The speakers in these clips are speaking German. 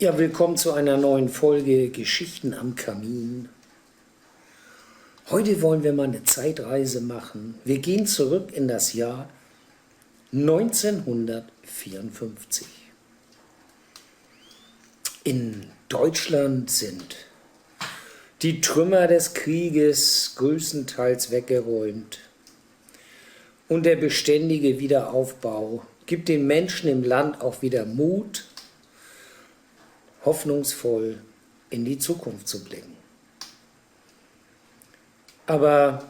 Ja, willkommen zu einer neuen Folge Geschichten am Kamin. Heute wollen wir mal eine Zeitreise machen. Wir gehen zurück in das Jahr 1954. In Deutschland sind die Trümmer des Krieges größtenteils weggeräumt und der beständige Wiederaufbau gibt den Menschen im Land auch wieder Mut, hoffnungsvoll in die Zukunft zu blicken. Aber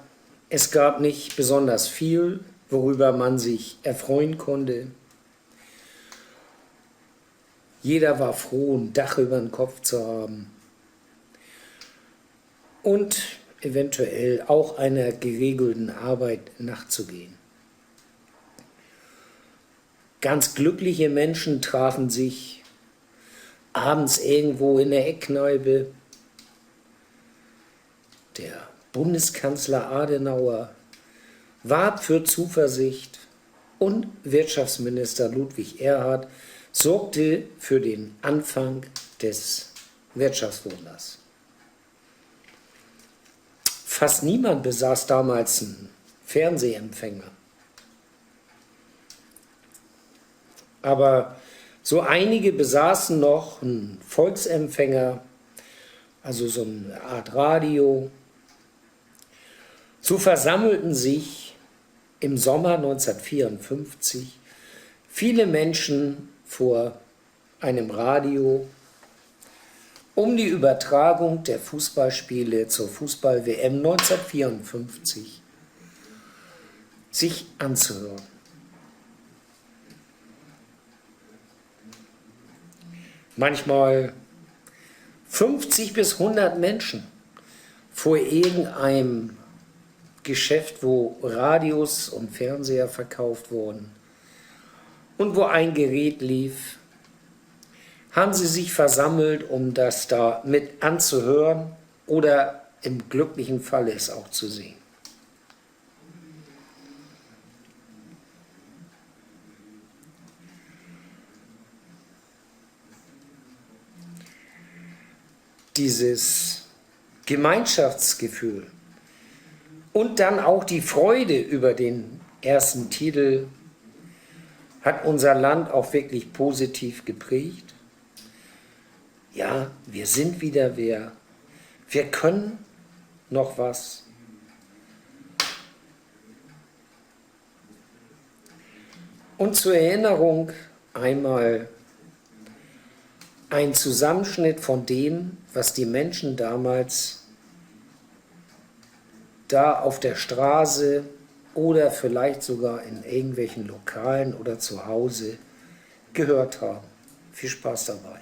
es gab nicht besonders viel, worüber man sich erfreuen konnte. Jeder war froh, ein Dach über den Kopf zu haben und eventuell auch einer geregelten Arbeit nachzugehen. Ganz glückliche Menschen trafen sich abends irgendwo in der Eckkneipe. Der Bundeskanzler Adenauer warb für Zuversicht und Wirtschaftsminister Ludwig Erhard sorgte für den Anfang des Wirtschaftswunders. Fast niemand besaß damals einen Fernsehempfänger. Aber so einige besaßen noch einen Volksempfänger, also so eine Art Radio. So versammelten sich im Sommer 1954 viele Menschen vor einem Radio, um die Übertragung der Fußballspiele zur Fußball-WM 1954 sich anzuhören. Manchmal 50 bis 100 Menschen vor irgendeinem Geschäft, wo Radios und Fernseher verkauft wurden und wo ein Gerät lief, haben sie sich versammelt, um das da mit anzuhören oder im glücklichen Falle es auch zu sehen. Dieses Gemeinschaftsgefühl und dann auch die Freude über den ersten Titel hat unser Land auch wirklich positiv geprägt. Ja, wir sind wieder wer. Wir können noch was. Und zur Erinnerung einmal ein Zusammenschnitt von dem, was die Menschen damals da auf der Straße oder vielleicht sogar in irgendwelchen Lokalen oder zu Hause gehört haben. Viel Spaß dabei.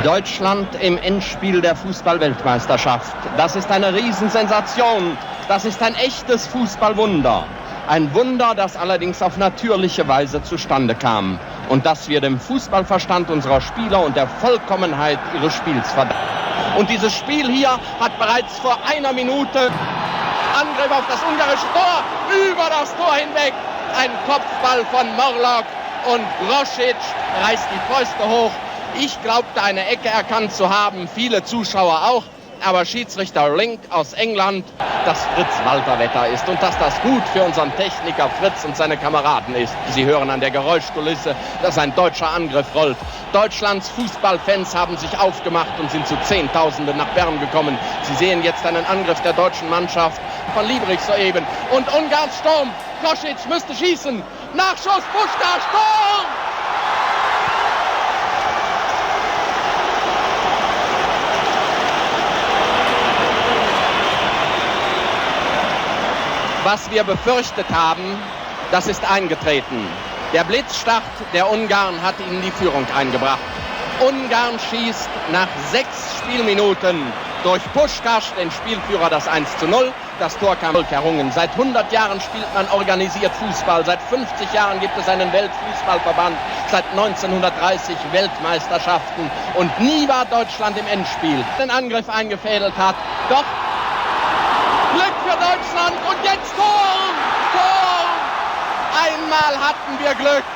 Deutschland im Endspiel der Fußball-Weltmeisterschaft. Das ist eine Riesensensation. Das ist ein echtes Fußballwunder. Ein Wunder, das allerdings auf natürliche Weise zustande kam und das wir dem Fußballverstand unserer Spieler und der Vollkommenheit ihres Spiels verdanken. Und dieses Spiel hier hat bereits vor einer Minute Angriff auf das ungarische Tor, über das Tor hinweg, ein Kopfball von Morlock und Grosic reißt die Fäuste hoch. Ich glaubte, eine Ecke erkannt zu haben, viele Zuschauer auch. Aber Schiedsrichter Link aus England, dass Fritz Walter-Wetter ist und dass das gut für unseren Techniker Fritz und seine Kameraden ist. Sie hören an der Geräuschkulisse, dass ein deutscher Angriff rollt. Deutschlands Fußballfans haben sich aufgemacht und sind zu Zehntausenden nach Bern gekommen. Sie sehen jetzt einen Angriff der deutschen Mannschaft von Liebrich soeben. Und Ungarns Sturm, Grosic müsste schießen. Nachschuss, Puschkas, Tor! Was wir befürchtet haben, das ist eingetreten. Der Blitzstart der Ungarn hat ihnen die Führung eingebracht. Ungarn schießt nach 6 Spielminuten durch Puschkas, den Spielführer, das 1:0. Das Tor kam errungen. Seit 100 Jahren spielt man organisiert Fußball. Seit 50 Jahren gibt es einen Weltfußballverband. Seit 1930 Weltmeisterschaften. Und nie war Deutschland im Endspiel. Den Angriff eingefädelt hat. Doch Glück für Deutschland und jetzt Tor! Tor! Einmal hatten wir Glück.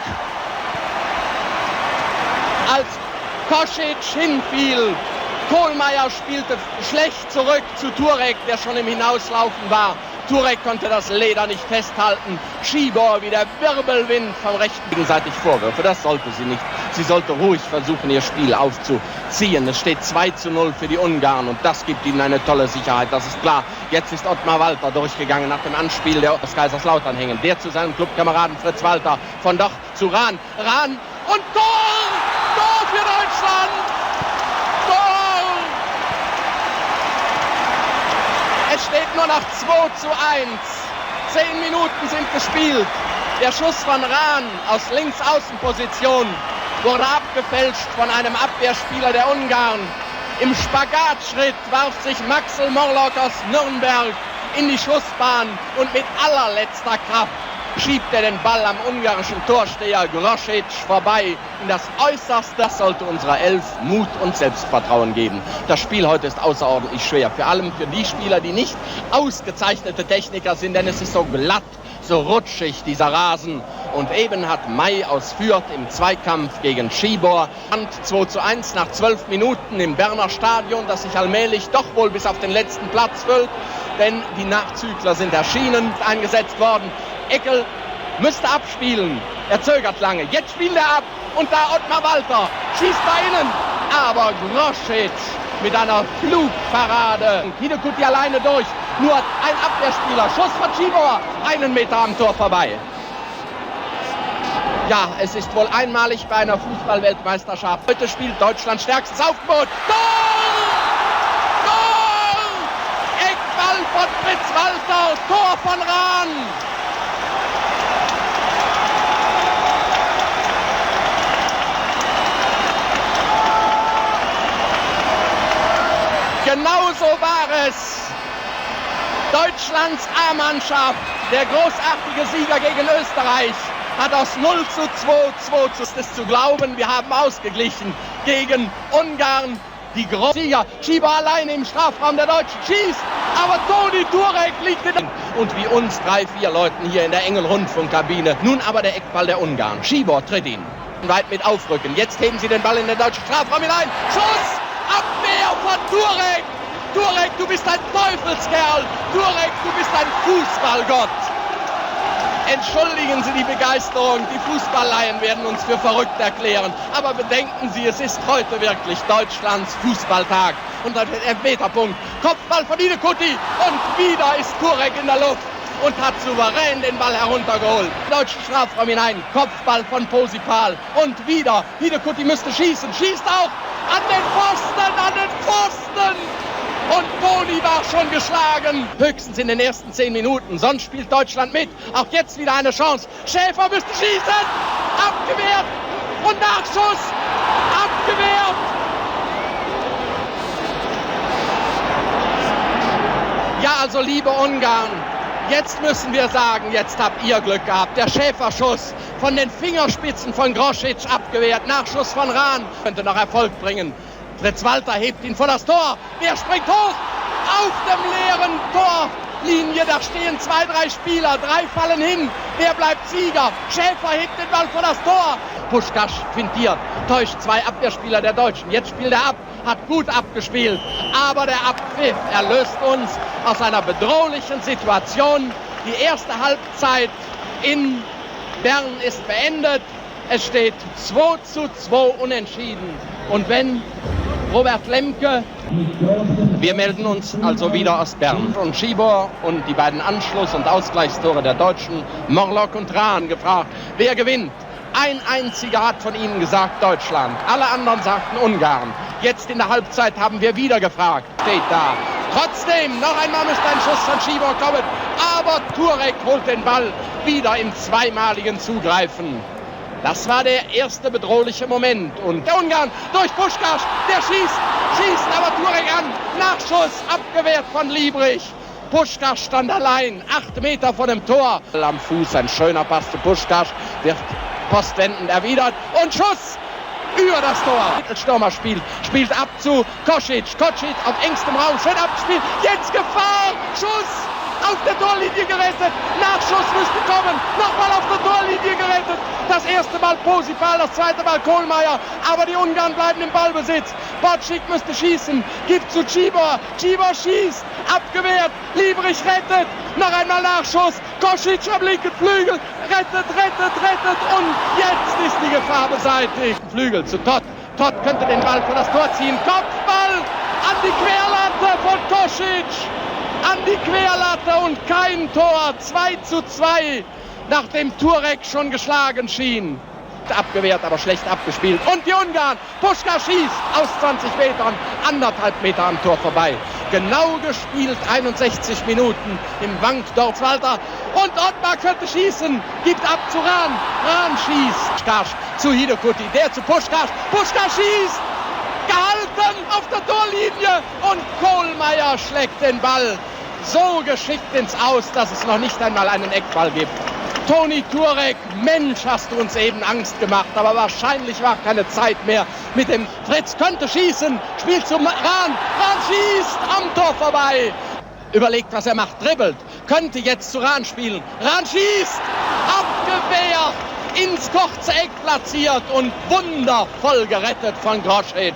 als Kosic hinfiel. Kohlmeier spielte schlecht zurück zu Turek, der schon im Hinauslaufen war. Turek konnte das Leder nicht festhalten. Szybor wie der Wirbelwind vom rechten gegenseitig Vorwürfe. Das sollte sie nicht. Sie sollte ruhig versuchen, ihr Spiel aufzuziehen. Es steht 2:0 für die Ungarn und das gibt ihnen eine tolle Sicherheit. Das ist klar. Jetzt ist Ottmar Walter durchgegangen nach dem Anspiel der aus Kaiserslautern hängen. Der zu seinem Clubkameraden Fritz Walter. Von dort zu Rahn. Rahn und Tor! Tor für Deutschland! Tor! Es steht nur noch 2:1. 10 Minuten sind gespielt. Der Schuss von Rahn aus Linksaußenposition wurde abgefälscht von einem Abwehrspieler der Ungarn. Im Spagatschritt warf sich Maxel Morlock aus Nürnberg in die Schussbahn und mit allerletzter Kraft schiebt er den Ball am ungarischen Torsteher Grosic vorbei in das Äußerste. Das sollte unserer Elf Mut und Selbstvertrauen geben. Das Spiel heute ist außerordentlich schwer, vor allem für die Spieler, die nicht ausgezeichnete Techniker sind, denn es ist so glatt, so rutschig, dieser Rasen. Und eben hat May aus Fürth im Zweikampf gegen Szybor 2:1 nach 12 Minuten im Berner Stadion, das sich allmählich doch wohl bis auf den letzten Platz füllt, denn die Nachzügler sind erschienen, eingesetzt worden. Eckel müsste abspielen. Er zögert lange. Jetzt spielt er ab. Und da Ottmar Walter schießt da innen. Aber Grosic mit einer Flugparade. Hidekuti alleine durch. Nur ein Abwehrspieler. Schuss von Szybor. 1 Meter am Tor vorbei. Ja, es ist wohl einmalig bei einer Fußball-Weltmeisterschaft. Heute spielt Deutschland stärkstes Aufgebot. Tor! Tor! Eckball von Fritz Walter. Tor von Rahn. Genauso war es. Deutschlands A-Mannschaft, der großartige Sieger gegen Österreich, hat aus 0:2 ist zu glauben, wir haben ausgeglichen gegen Ungarn. Die Sieger, Szybor alleine im Strafraum der Deutschen, schießt, aber Toni Turek liegt in und wie uns 3-4 Leuten hier in der Engel-Rundfunkkabine. Nun aber der Eckball der Ungarn. Szybor tritt ihn. Weit mit aufrücken. Jetzt heben sie den Ball in den deutschen Strafraum hinein. Schuss! Abwehr von Turek! Turek, du bist ein Teufelskerl! Turek, du bist ein Fußballgott! Entschuldigen Sie die Begeisterung, die Fußballleien werden uns für verrückt erklären. Aber bedenken Sie, es ist heute wirklich Deutschlands Fußballtag. Und der Elfmeterpunkt, Kopfball von Hidekuti und wieder ist Turek in der Luft und hat souverän den Ball heruntergeholt. Deutschen Strafraum hinein, Kopfball von Posipal und wieder Hidekuti müsste schießen, schießt auch an den Pfosten, an den Pfosten! Und Toni war schon geschlagen. Höchstens in den ersten 10 Minuten. Sonst spielt Deutschland mit. Auch jetzt wieder eine Chance. Schäfer müsste schießen. Abgewehrt. Und Nachschuss. Abgewehrt. Ja, also liebe Ungarn. Jetzt müssen wir sagen, jetzt habt ihr Glück gehabt. Der Schäferschuss von den Fingerspitzen von Grosic abgewehrt. Nachschuss von Rahn könnte noch Erfolg bringen. Fritz Walter hebt ihn vor das Tor. Wer springt hoch? Auf dem leeren Torlinie. Da stehen 2, 3 Spieler. 3 fallen hin. Wer bleibt Sieger? Schäfer hebt den Ball vor das Tor. Puschkasch fintiert. Täuscht 2 Abwehrspieler der Deutschen. Jetzt spielt er ab. Hat gut abgespielt. Aber der Abpfiff erlöst uns aus einer bedrohlichen Situation. Die erste Halbzeit in Bern ist beendet. Es steht 2:2 unentschieden. Und wenn Robert Lemke. Wir melden uns also wieder aus Bern. Und Szybor und die beiden Anschluss- und Ausgleichstore der Deutschen, Morlock und Rahn, gefragt, wer gewinnt. Ein einziger hat von ihnen gesagt, Deutschland. Alle anderen sagten Ungarn. Jetzt in der Halbzeit haben wir wieder gefragt. Steht da. Trotzdem, noch einmal müsste ein Schuss von Szybor kommen. Aber Turek holt den Ball wieder im zweimaligen Zugreifen. Das war der erste bedrohliche Moment. Und der Ungarn durch Puschkasch, der schießt aber Turek an. Nachschuss, abgewehrt von Liebrich. Puschkasch stand allein, 8 Meter vor dem Tor. Am Fuß ein schöner Pass zu Puschkasch, wird postwendend erwidert. Und Schuss über das Tor. Mittelstürmer spielt ab zu Kosic. Kosic auf engstem Raum, schön abgespielt. Jetzt Gefahr, Schuss auf der Torlinie gerettet. Nachschuss müsste kommen. Nochmal auf der Torlinie gerettet. Das erste Mal Posipal, das zweite Mal Kohlmeier. Aber die Ungarn bleiben im Ballbesitz. Bocik müsste schießen. Gibt zu Cibor. Cibor schießt. Abgewehrt. Liebrich rettet. Noch einmal Nachschuss. Kosic am linken Flügel. Rettet. Und jetzt ist die Gefahr beseitigt. Flügel zu Todd. Todd könnte den Ball vor das Tor ziehen. Kopfball an die Querlatte von Kosic. An die Querlatte und kein Tor. 2:2, nachdem Turek schon geschlagen schien. Abgewehrt, aber schlecht abgespielt. Und die Ungarn. Puschkasch schießt aus 20 Metern, 1,5 Meter am Tor vorbei. Genau gespielt, 61 Minuten im Wankdorf Walter. Und Ottmar könnte schießen, gibt ab zu Rahn. Rahn schießt. Puschkasch zu Hidekuti, der zu Puschkasch. Puschkasch schießt. Gehalten auf der Torlinie. Und Kohlmeier schlägt den Ball so geschickt ins Aus, dass es noch nicht einmal einen Eckball gibt. Toni Turek, Mensch, hast du uns eben Angst gemacht, aber wahrscheinlich war keine Zeit mehr mit dem Fritz könnte schießen, spielt zum Rahn, Rahn schießt am Tor vorbei, überlegt, was er macht, dribbelt, könnte jetzt zu Rahn spielen, Rahn schießt, abgewehrt, ins kurze Eck platziert und wundervoll gerettet von Grosic.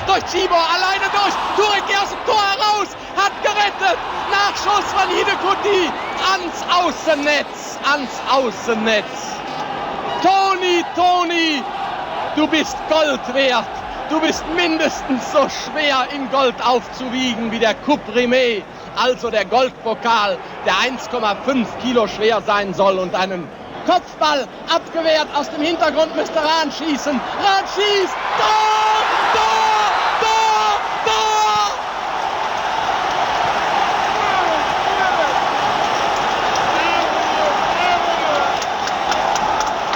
Durch Cibor, alleine durch, Turek aus dem Tor heraus, hat gerettet, Nachschuss von Hidekuti, ans Außennetz. Toni, du bist Gold wert, du bist mindestens so schwer in Gold aufzuwiegen wie der Coupe Rimet, also der Goldpokal, der 1,5 Kilo schwer sein soll und einen Kopfball abgewehrt, aus dem Hintergrund müsste Rahn schießen, Rahn schießt, Tor!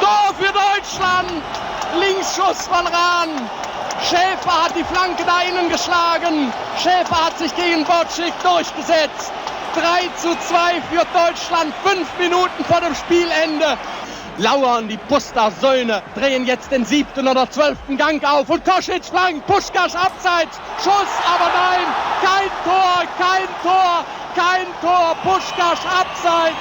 Tor für Deutschland, Linksschuss von Rahn, Schäfer hat die Flanke da innen geschlagen, Schäfer hat sich gegen Bocik durchgesetzt. 3:2 für Deutschland, 5 Minuten vor dem Spielende. Lauern die Puster-Söhne, drehen jetzt den 7. oder 12. Gang auf und Kosic flankt, Puschkasch abseits, Schuss, aber nein, kein Tor, Puschkasch abseits.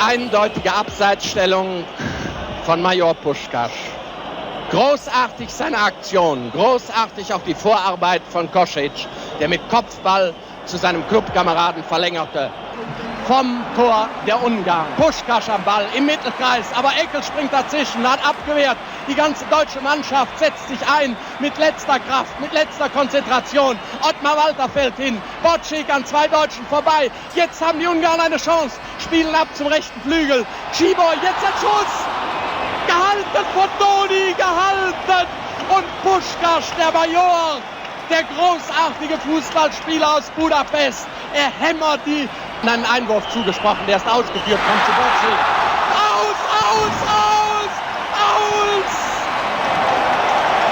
Eindeutige Abseitsstellung von Major Puschkasch. Großartig seine Aktion, großartig auch die Vorarbeit von Kosic, der mit Kopfball zu seinem Clubkameraden verlängerte. Vom Tor der Ungarn. Puschkasch am Ball im Mittelkreis, aber Eckel springt dazwischen, hat abgewehrt. Die ganze deutsche Mannschaft setzt sich ein mit letzter Kraft, mit letzter Konzentration. Ottmar Walter fällt hin, Bocik an 2 Deutschen vorbei. Jetzt haben die Ungarn eine Chance, spielen ab zum rechten Flügel. Cibor, jetzt ein Schuss! Gehalten von Toni, gehalten! Und Puschkasch, der Major, der großartige Fußballspieler aus Budapest, er hämmert die. Einen Einwurf zugesprochen, der ist ausgeführt, kommt zu Bocik. Aus!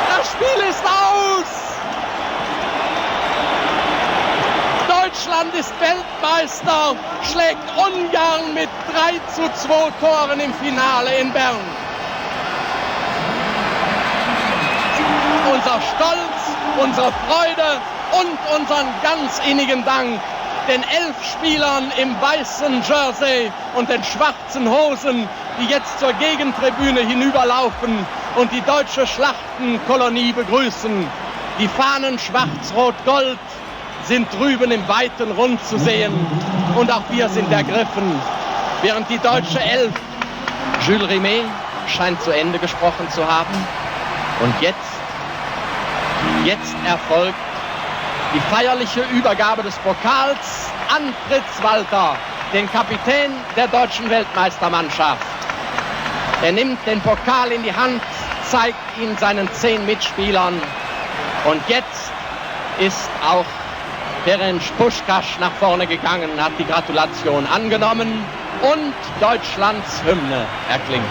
Das Spiel ist aus! Deutschland ist Weltmeister, schlägt Ungarn mit 3:2 Toren im Finale in Bern. Unser Stolz, unsere Freude und unseren ganz innigen Dank den 11 Spielern im weißen Jersey und den schwarzen Hosen, die jetzt zur Gegentribüne hinüberlaufen und die deutsche Schlachtenkolonie begrüßen. Die Fahnen schwarz-rot-gold sind drüben im weiten Rund zu sehen und auch wir sind ergriffen. Während die deutsche Elf, Jules Rimet, scheint zu Ende gesprochen zu haben. Und jetzt erfolgt die feierliche Übergabe des Pokals an Fritz Walter, den Kapitän der deutschen Weltmeistermannschaft. Er nimmt den Pokal in die Hand, zeigt ihn seinen 10 Mitspielern. Und jetzt ist auch Ferenc Puschkasch nach vorne gegangen, hat die Gratulation angenommen und Deutschlands Hymne erklingt.